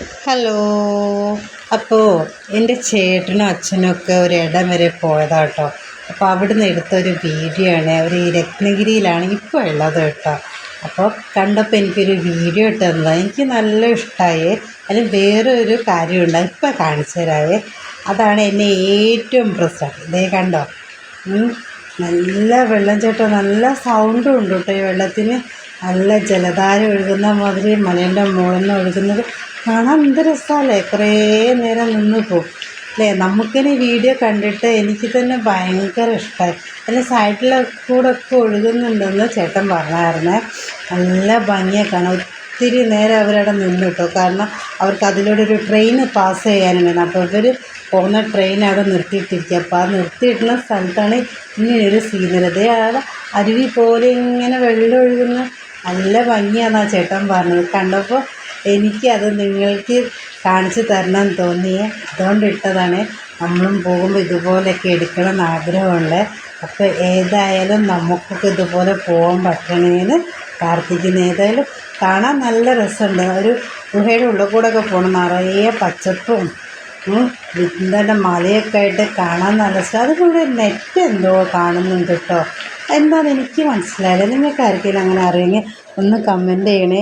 Hello. അപ്പോൾ എൻ്റെ ചേട്ടനും അച്ഛനൊക്കെ ഒരിടം വരെ പോയതാട്ടോ. അപ്പോൾ അവിടുന്ന് എടുത്തൊരു വീഡിയോ ആണ്. അവർ ഈ രത്നഗിരിയിലാണ് ഇപ്പോൾ ഉള്ളത് കേട്ടോ. അപ്പോൾ കണ്ടപ്പോൾ എനിക്കൊരു വീഡിയോ ഇട്ട് തന്നതാണ്. എനിക്ക് നല്ല ഇഷ്ടമായി. അതിൽ വേറെ ഒരു കാര്യമുണ്ട്, ഇപ്പോൾ കാണിച്ചു തരാവേ. അതാണ് എന്നെ ഏറ്റവും ഇമ്പ്രസ്സായി. ഇതേ കണ്ടോ, നല്ല വെള്ളം ചേട്ടോ, നല്ല സൗണ്ടും ഉണ്ട് കേട്ടോ ഈ വെള്ളത്തിന്. നല്ല ജലധാര ഒഴുകുന്ന മാതിരി മലേൻ്റെ മുകളിൽ നിന്ന് ഒഴുകുന്നത് കാണാൻ എന്ത് രസമല്ലേ. കുറേ നേരം നിന്ന് പോകും അല്ലേ. നമുക്കിനി വീഡിയോ കണ്ടിട്ട് എനിക്ക് തന്നെ ഭയങ്കര ഇഷ്ടമായി. അതിൻ്റെ സൈഡിൽ കൂടെ ഒക്കെ ഒഴുകുന്നുണ്ടെന്ന് ചേട്ടൻ പറഞ്ഞായിരുന്നേ. നല്ല ഭംഗിയാണ് കാണാൻ. ഒത്തിരി നേരം അവരവിടെ നിന്ന് കേട്ടോ. കാരണം അവർക്ക് അതിലൂടെ ഒരു ട്രെയിൻ പാസ് ചെയ്യാനും വേണം. അപ്പോൾ ഇവർ പോകുന്ന ട്രെയിൻ അവിടെ നിർത്തിയിട്ടിരിക്കുക. അപ്പോൾ ആ നിർത്തിയിടുന്ന സ്ഥലത്താണ് ഇങ്ങനെയൊരു സീനറി. അവിടെ അരുവി പോലെ ഇങ്ങനെ വെള്ളം ഒഴുകുന്ന നല്ല ഭംഗിയാണെന്നാണ് ചേട്ടൻ പറഞ്ഞത്. കണ്ടപ്പോൾ എനിക്കത് നിങ്ങൾക്ക് കാണിച്ചു തരണം എന്ന് തോന്നിയേ, അതുകൊണ്ട് ഇട്ടതാണ്. നമ്മളും പോകുമ്പോൾ ഇതുപോലെയൊക്കെ എടുക്കണം എന്ന് ആഗ്രഹമുണ്ട്. അപ്പോൾ ഏതായാലും നമുക്കൊക്കെ ഇതുപോലെ പോകാൻ പറ്റണേന്ന് പ്രാർത്ഥിക്കുന്നു. ഏതായാലും കാണാൻ നല്ല രസമുണ്ട്. ഒരു ഗുഹയുടെ ഉള്ളിൽ കൂടെ ഒക്കെ പോകണം. നിറയെ പച്ചപ്പും എന്താണ് മലയൊക്കെ ആയിട്ട് കാണാൻ നല്ല രസം. അതുകൊണ്ട് നെറ്റ് എന്തോ കാണുന്നുണ്ട് കേട്ടോ. എന്താണെന്ന് എനിക്ക് മനസ്സിലായില്ല. നിങ്ങൾക്ക് ആർക്കെങ്കിലും അങ്ങനെ അറിയെങ്കിൽ ഒന്ന് കമൻറ്റ് ചെയ്യണേ.